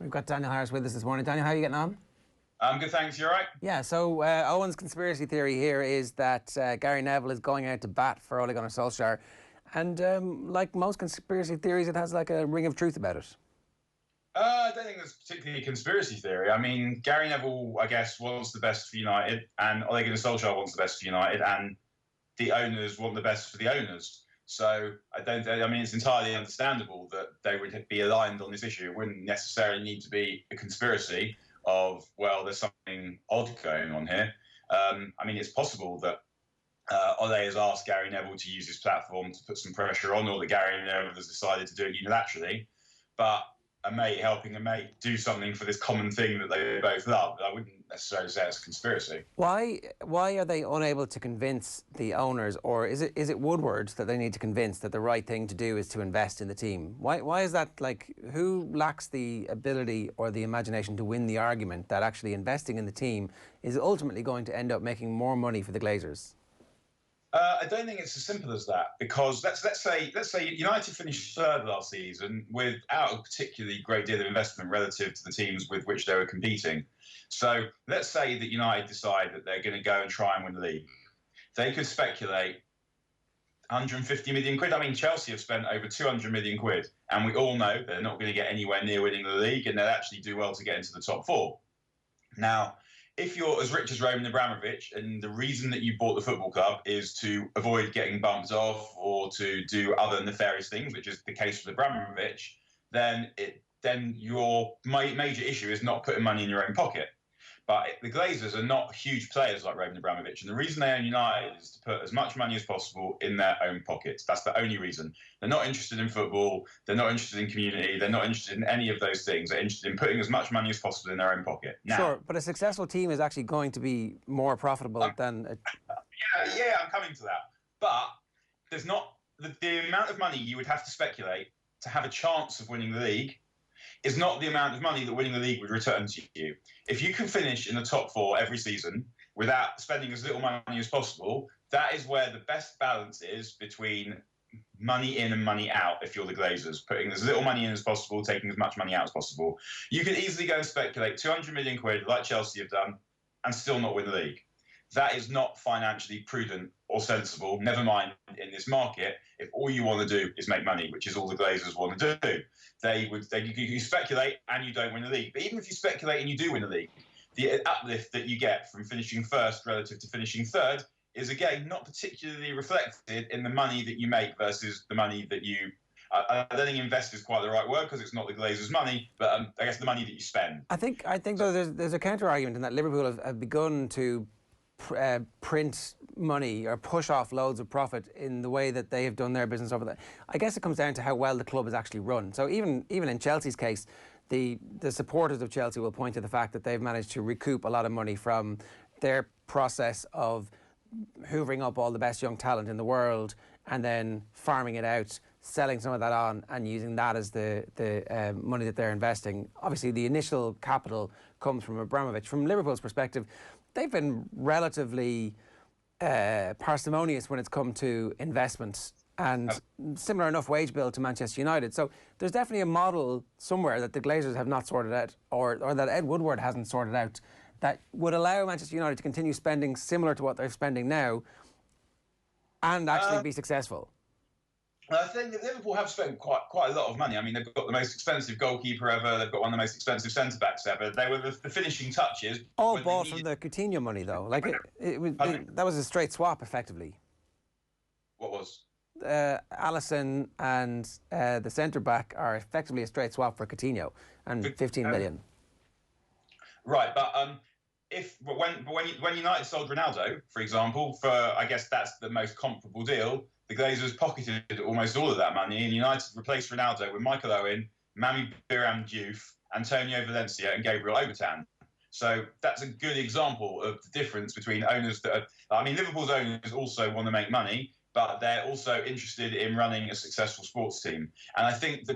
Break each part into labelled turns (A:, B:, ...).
A: We've got Daniel Harris with us this morning. Daniel, how are you getting on?
B: I'm good, thanks. You all right?
A: Yeah, so Owen's conspiracy theory here is that Gary Neville is going out to bat for Ole Gunnar Solskjaer. And like most conspiracy theories, it has like a ring of truth about it.
B: I don't think that's particularly a conspiracy theory. I mean, Gary Neville, I guess, wants the best for United, and Ole Gunnar Solskjaer wants the best for United, and the owners want the best for the owners. So I mean, it's entirely understandable that they would be aligned on this issue. It wouldn't necessarily need to be a conspiracy of, well, there's something odd going on here. I mean, it's possible that Ole has asked Gary Neville to use his platform to put some pressure on, or that Gary Neville has decided to do it unilaterally. But a mate helping a mate do something for this common thing that they both love, I wouldn't necessarily say it's a conspiracy.
A: Why are they unable to convince the owners, or is it Woodward that they need to convince that the right thing to do is to invest in the team? Why is that? Like, who lacks the ability or the imagination to win the argument that actually investing in the team is ultimately going to end up making more money for the Glazers?
B: I don't think it's as simple as that, because let's say United finished third last season without a particularly great deal of investment relative to the teams with which they were competing. So let's say that United decide that they're going to go and try and win the league. They could speculate 150 million quid. I mean, Chelsea have spent over 200 million quid, and we all know they're not going to get anywhere near winning the league, and they'll actually do well to get into the top four. Now, if you're as rich as Roman Abramovich, and the reason that you bought the football club is to avoid getting bumped off or to do other nefarious things, which is the case with Abramovich, then your major issue is not putting money in your own pocket. But the Glazers are not huge players like Roman Abramovich, and the reason they own United is to put as much money as possible in their own pockets. That's the only reason. They're not interested in football, they're not interested in community, they're not interested in any of those things. They're interested in putting as much money as possible in their own pocket. Now,
A: sure, but a successful team is actually going to be more profitable than...
B: Yeah, I'm coming to that. But there's not... The amount of money you would have to speculate to have a chance of winning the league is not the amount of money that winning the league would return to you. If you can finish in the top four every season without spending as little money as possible, that is where the best balance is between money in and money out if you're the Glazers, putting as little money in as possible, taking as much money out as possible. You could easily go and speculate 200 million quid like Chelsea have done and still not win the league. That is not financially prudent or sensible, never mind in this market, if all you want to do is make money, which is all the Glazers want to do. You speculate and you don't win the league. But even if you speculate and you do win the league, the uplift that you get from finishing first relative to finishing third is, again, not particularly reflected in the money that you make versus the money that you... I don't think invest is quite the right word, because it's not the Glazers' money, but I guess the money that you spend.
A: I think though, there's a counter-argument in that Liverpool have begun to print money or push off loads of profit in the way that they have done their business over there. I guess it comes down to how well the club is actually run. So even in Chelsea's case, the supporters of Chelsea will point to the fact that they've managed to recoup a lot of money from their process of hoovering up all the best young talent in the world and then farming it out, selling some of that on and using that as the money that they're investing. Obviously, the initial capital comes from Abramovich. From Liverpool's perspective, they've been relatively parsimonious when it's come to investment, and similar enough wage bill to Manchester United. So there's definitely a model somewhere that the Glazers have not sorted out, or that Ed Woodward hasn't sorted out, that would allow Manchester United to continue spending similar to what they're spending now and actually be successful.
B: I think that Liverpool have spent quite a lot of money. I mean, they've got the most expensive goalkeeper ever. They've got one of the most expensive centre-backs ever. They were the finishing touches.
A: All bought from the Coutinho money, though. Like that was a straight swap, effectively.
B: What was?
A: Alisson and the centre-back are effectively a straight swap for Coutinho and 15 million.
B: Right, but when United sold Ronaldo, for example, for, I guess that's the most comparable deal, the Glazers pocketed almost all of that money, and United replaced Ronaldo with Michael Owen, Mami Biram Diouf, Antonio Valencia, and Gabriel Obertan. So that's a good example of the difference between owners that are... I mean, Liverpool's owners also want to make money, but they're also interested in running a successful sports team. And I think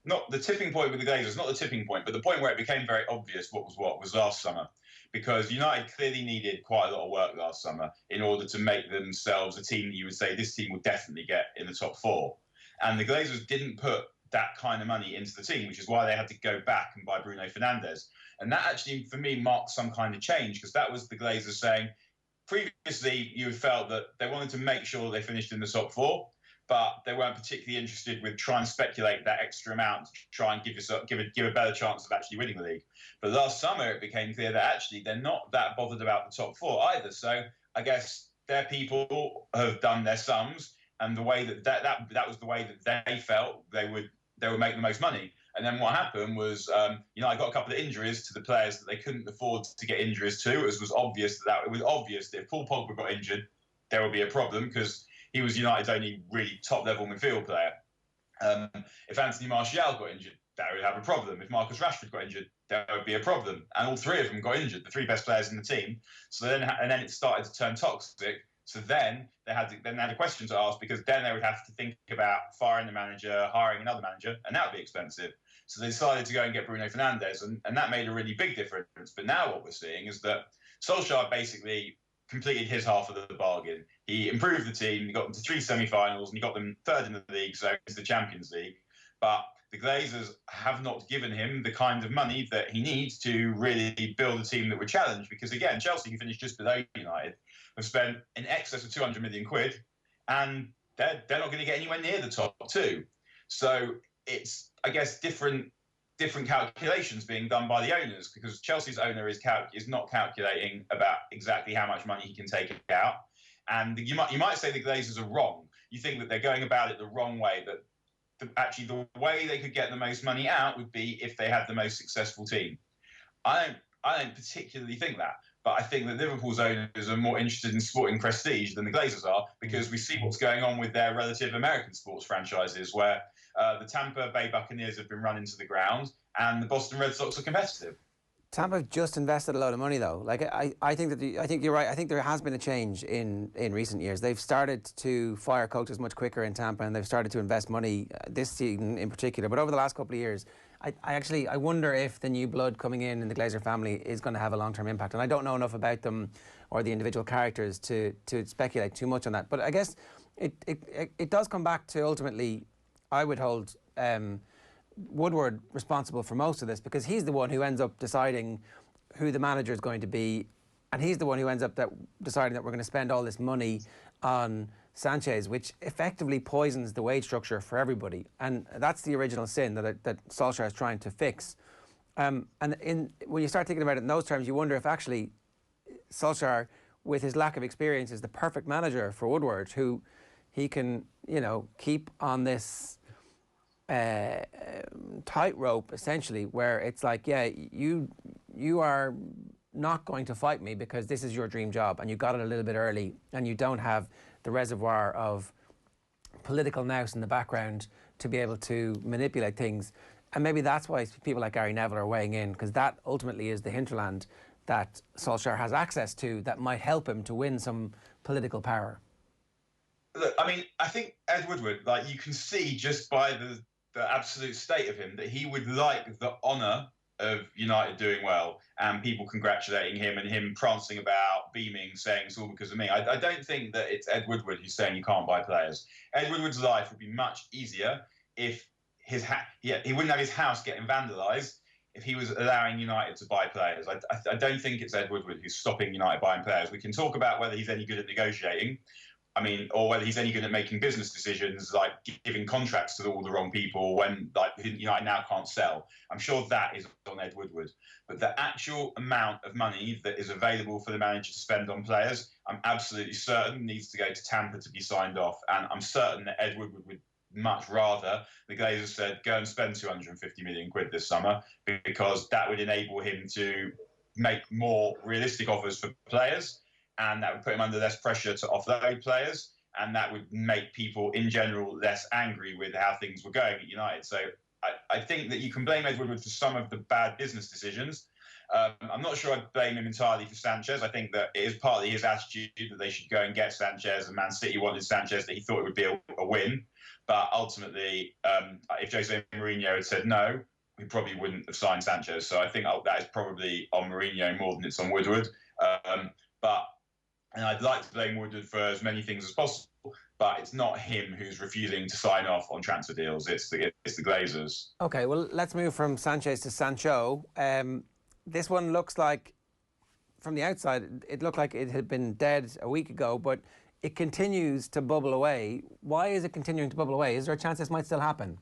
B: not the tipping point with the Glazers, not the tipping point, but the point where it became very obvious what was last summer. Because United clearly needed quite a lot of work last summer in order to make themselves a team that you would say this team will definitely get in the top four. And the Glazers didn't put that kind of money into the team, which is why they had to go back and buy Bruno Fernandes. And that actually, for me, marked some kind of change, because that was the Glazers saying, previously you felt that they wanted to make sure they finished in the top four, but they weren't particularly interested with trying to speculate that extra amount to try and give a better chance of actually winning the league. But last summer, it became clear that actually they're not that bothered about the top four either. So I guess their people have done their sums, and the way that was the way that they felt they would make the most money. And then what happened was, I got a couple of injuries to the players that they couldn't afford to get injuries to. It was obvious that if Paul Pogba got injured, there would be a problem, because he was United's only really top-level midfield player. If Anthony Martial got injured, that would have a problem. If Marcus Rashford got injured, there would be a problem. And all three of them got injured, the three best players in the team. So then it started to turn toxic. So then they had a question to ask, because then they would have to think about firing the manager, hiring another manager, and that would be expensive. So they decided to go and get Bruno Fernandes, and that made a really big difference. But now what we're seeing is that Solskjaer basically completed his half of the bargain. He improved the team, he got them to 3 semi-finals, and he got them third in the league, so it's the Champions League. But the Glazers have not given him the kind of money that he needs to really build a team that would challenge. Because again, Chelsea, who finished just below United, have spent in excess of 200 million quid, and they're not going to get anywhere near the top two. So it's, I guess, different calculations being done by the owners, because Chelsea's owner is not calculating about exactly how much money he can take out. And you might say the Glazers are wrong. You think that they're going about it the wrong way, that actually the way they could get the most money out would be if they had the most successful team. I don't particularly think that. But I think that Liverpool's owners are more interested in sporting prestige than the Glazers are, because we see what's going on with their relative American sports franchises, where the Tampa Bay Buccaneers have been run into the ground and the Boston Red Sox are competitive.
A: Tampa have just invested a load of money, though. Like I think you're right. I think there has been a change in recent years. They've started to fire coaches much quicker in Tampa, and they've started to invest money this season in particular. But over the last couple of years, I wonder if the new blood coming in the Glazer family is going to have a long-term impact. And I don't know enough about them or the individual characters to speculate too much on that. But I guess it does come back to, ultimately, I would hold Woodward responsible for most of this, because he's the one who ends up deciding who the manager is going to be, and he's the one who ends up deciding that we're going to spend all this money on Sanchez, which effectively poisons the wage structure for everybody. And that's the original sin that Solskjaer is trying to fix. And when you start thinking about it in those terms, you wonder if actually Solskjaer, with his lack of experience, is the perfect manager for Woodward, who he can, keep on this tightrope, essentially, where it's like, yeah, you are not going to fight me because this is your dream job, and you got it a little bit early, and you don't have the reservoir of political nous in the background to be able to manipulate things. And maybe that's why people like Gary Neville are weighing in, because that ultimately is the hinterland that Solskjaer has access to that might help him to win some political power.
B: Look, I mean, I think Ed Woodward, you can see just by the absolute state of him that he would like the honour of United doing well and people congratulating him and him prancing about, beaming, saying it's all because of me. I don't think that it's Ed Woodward who's saying you can't buy players. Ed Woodward's life would be much easier if he wouldn't have his house getting vandalised if he was allowing United to buy players. I don't think it's Ed Woodward who's stopping United buying players. We can talk about whether he's any good at negotiating, or whether he's any good at making business decisions, like giving contracts to all the wrong people when United now can't sell. I'm sure that is on Ed Woodward. But the actual amount of money that is available for the manager to spend on players, I'm absolutely certain needs to go to Tampa to be signed off. And I'm certain that Ed Woodward would much rather the Glazers said, go and spend 250 million quid this summer, because that would enable him to make more realistic offers for players. And that would put him under less pressure to offload players, and that would make people in general less angry with how things were going at United. So I think that you can blame Ed Woodward for some of the bad business decisions. I'm not sure I'd blame him entirely for Sanchez. I think that it is partly his attitude that they should go and get Sanchez, and Man City wanted Sanchez, that he thought it would be a win. But ultimately, if Jose Mourinho had said no, we probably wouldn't have signed Sanchez. So I think that is probably on Mourinho more than it's on Woodward. And I'd like to blame Woodward for as many things as possible. but it's not him who's refusing to sign off on transfer deals. It's the Glazers.
A: Okay, well, let's move from Sanchez to Sancho. This one looks like, from the outside, it looked like it had been dead a week ago, but it continues to bubble away. Why is it continuing to bubble away? Is there a chance this might still happen?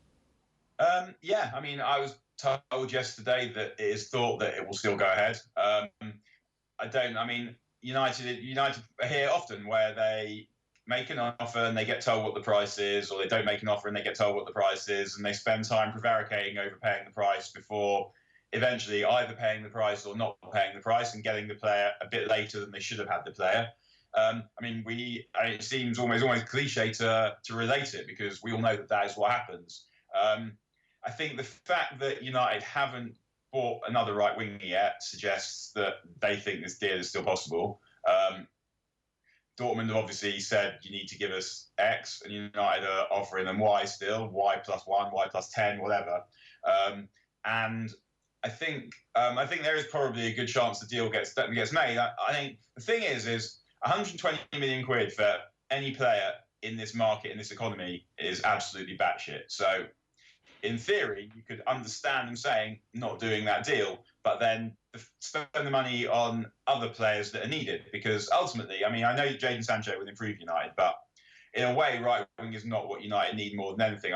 B: Yeah, I mean, I was told yesterday that it is thought that it will still go ahead. I mean, United are here often where they make an offer and they get told what the price is, or they don't make an offer and they get told what the price is, and they spend time prevaricating over paying the price before eventually either paying the price or not paying the price and getting the player a bit later than they should have had the player. I mean, it seems almost cliche to relate it, because we all know that is what happens. I think the fact that United haven't bought another right winger yet suggests that they think this deal is still possible. Dortmund have obviously said you need to give us X, and United are offering them Y still, Y plus 1, Y plus 10, whatever. And I think there is probably a good chance the deal gets made. I think the thing is 120 million quid for any player in this market, in this economy, is absolutely batshit. So in theory, you could understand them saying not doing that deal, but then spend the money on other players that are needed. Because ultimately, I mean, I know Jadon Sancho will improve United, but in a way, right wing is not what United need more than anything.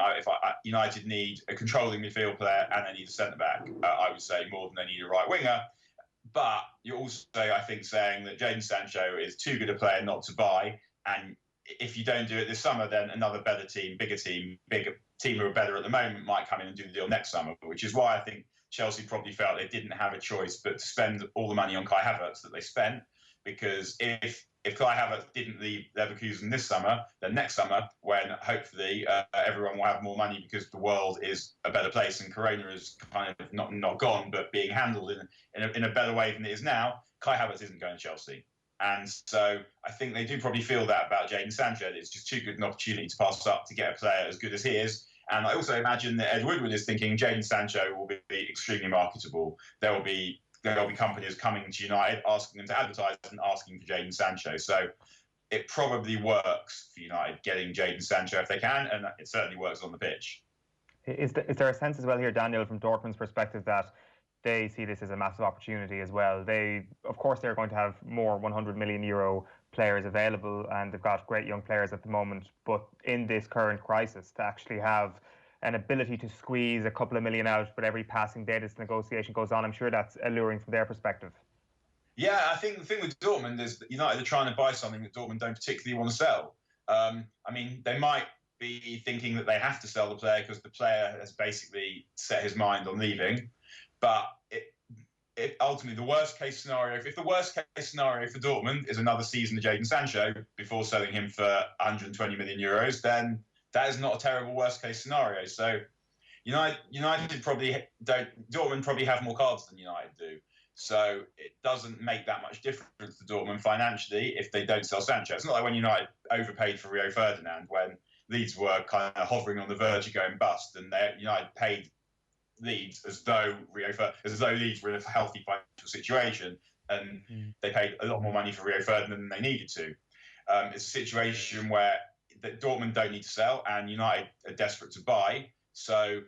B: United need a controlling midfield player and they need a centre back. I would say more than they need a right winger. But you're also, I think, saying that Jadon Sancho is too good a player not to buy, and if you don't do it this summer, then another bigger team who are better at the moment might come in and do the deal next summer, which is why I think Chelsea probably felt they didn't have a choice but to spend all the money on Kai Havertz that they spent, because if Kai Havertz didn't leave Leverkusen this summer, then next summer, when hopefully everyone will have more money because the world is a better place and Corona is kind of not gone, but being handled in a better way than it is now, Kai Havertz isn't going to Chelsea. And so I think they do probably feel that about Jadon Sancho. It's just too good an opportunity to pass up to get a player as good as he is. And I also imagine that Ed Woodward is thinking Jadon Sancho will be extremely marketable. There will be companies coming to United asking them to advertise and asking for Jadon Sancho. So it probably works for United getting Jadon Sancho if they can, and it certainly works on the pitch.
C: Is there a sense as well here, Daniel, from Dortmund's perspective, that they see this as a massive opportunity as well? Of course, they're going to have more 100 million euro players available, and they've got great young players at the moment. But in this current crisis, to actually have an ability to squeeze a couple of million out, but every passing day this negotiation goes on, I'm sure that's alluring from their perspective.
B: Yeah, I think the thing with Dortmund is that United are trying to buy something that Dortmund don't particularly want to sell. I mean, they might be thinking that they have to sell the player because the player has basically set his mind on leaving. But ultimately, the worst case scenario, if the worst case scenario for Dortmund is another season of Jadon Sancho before selling him for 120 million euros, then that is not a terrible worst case scenario. So Dortmund probably have more cards than United do. So it doesn't make that much difference to Dortmund financially if they don't sell Sancho. It's not like when United overpaid for Rio Ferdinand, when Leeds were kind of hovering on the verge of going bust, and United paid Leeds as though Leeds were in a healthy financial situation, and they paid a lot more money for Rio Ferdinand than they needed to. It's a situation where Dortmund don't need to sell, and United are desperate to buy. So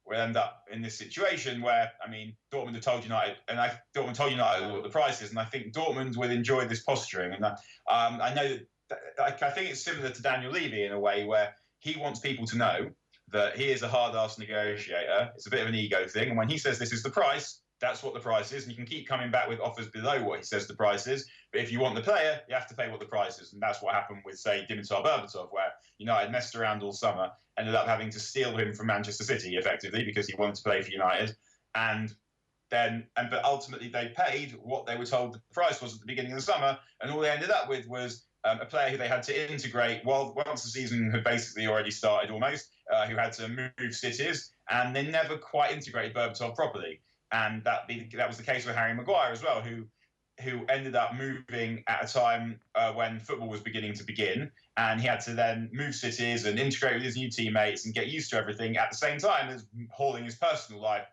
B: we'll end up in this situation where, I mean, Dortmund have told United, and Dortmund told United what the price is, and I think Dortmund will enjoy this posturing. And I know that I think it's similar to Daniel Levy in a way, where he wants people to know that he is a hard-ass negotiator. It's a bit of an ego thing. And when he says this is the price, that's what the price is. And you can keep coming back with offers below what he says the price is. But if you want the player, you have to pay what the price is. And that's what happened with, say, Dimitar Berbatov, where United messed around all summer, ended up having to steal him from Manchester City, effectively, because he wanted to play for United. But ultimately they paid what they were told the price was at the beginning of the summer. And all they ended up with was a player who they had to integrate once the season had basically already started almost, who had to move cities, and they never quite integrated Berbatov properly. And that was the case with Harry Maguire as well, who ended up moving at a time when football was beginning to begin, and he had to then move cities and integrate with his new teammates and get used to everything at the same time as hauling his personal life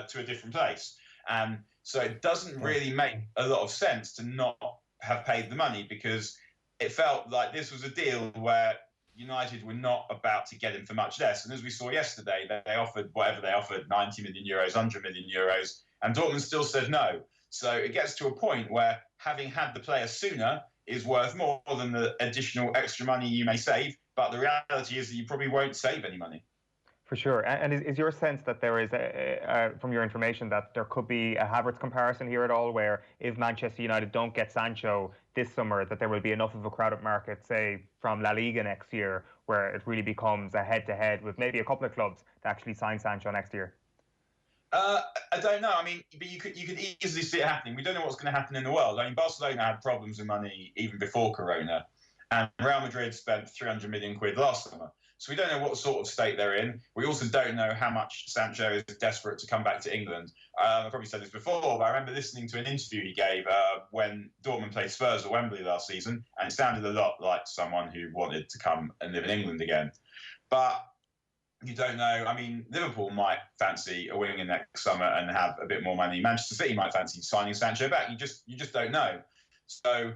B: to a different place. And so it doesn't really make a lot of sense to not have paid the money, because it felt like this was a deal where United were not about to get him for much less. And as we saw yesterday, they offered whatever they offered, 90 million euros, 100 million euros, and Dortmund still said no. So it gets to a point where having had the player sooner is worth more than the additional extra money you may save. But the reality is that you probably won't save any money.
C: For sure. And is your sense that there is, from your information, that there could be a Havertz comparison here at all, where if Manchester United don't get Sancho this summer, that there will be enough of a crowded market, say, from La Liga next year, where it really becomes a head-to-head with maybe a couple of clubs to actually sign Sancho next year?
B: I don't know. I mean, but you could easily see it happening. We don't know what's going to happen in the world. I mean, Barcelona had problems with money even before Corona, and Real Madrid spent 300 million quid last summer. So we don't know what sort of state they're in. We also don't know how much Sancho is desperate to come back to England. I probably said this before, but I remember listening to an interview he gave when Dortmund played Spurs at Wembley last season, and it sounded a lot like someone who wanted to come and live in England again. But you don't know. I mean, Liverpool might fancy a wing in next summer and have a bit more money. Manchester City might fancy signing Sancho back. You just don't know. So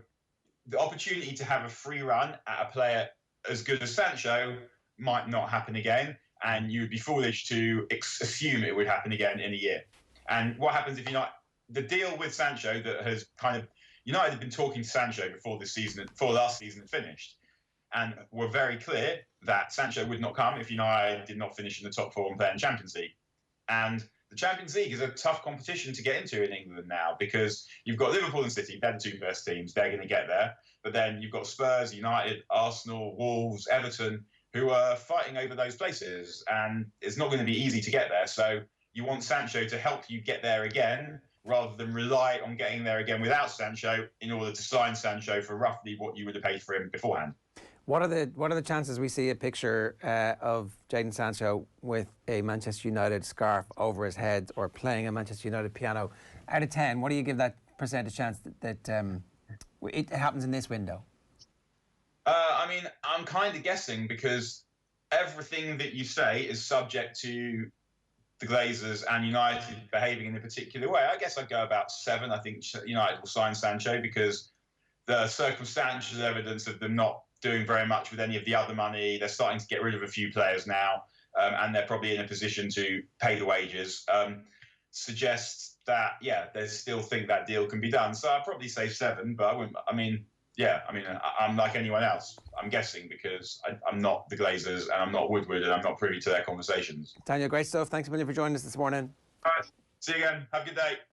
B: the opportunity to have a free run at a player as good as Sancho might not happen again, and you would be foolish to assume it would happen again in a year. And what happens if you're not? The deal with Sancho that has kind of United had been talking to Sancho before last season had finished, and were very clear that Sancho would not come if United did not finish in the top four and play in the Champions League. And the Champions League is a tough competition to get into in England now, because you've got Liverpool and City, they're the two best teams, they're going to get there. But then you've got Spurs, United, Arsenal, Wolves, Everton, who are fighting over those places, and it's not going to be easy to get there. So you want Sancho to help you get there again, rather than rely on getting there again without Sancho in order to sign Sancho for roughly what you would have paid for him beforehand.
A: What are the chances we see a picture of Jadon Sancho with a Manchester United scarf over his head or playing a Manchester United piano? Out of 10, what do you give that percentage chance that it happens in this window?
B: I mean, I'm kind of guessing, because everything that you say is subject to the Glazers and United behaving in a particular way. I guess I'd go about 7. I think United will sign Sancho, because the circumstantial evidence of them not doing very much with any of the other money, they're starting to get rid of a few players now, and they're probably in a position to pay the wages, suggests that, yeah, they still think that deal can be done. So I'd probably say 7, but I wouldn't, I'm like anyone else. I'm guessing, because I'm not the Glazers and I'm not Woodward and I'm not privy to their conversations.
A: Daniel, great stuff. Thanks a million for joining us this morning.
B: All right. See you again. Have a good day.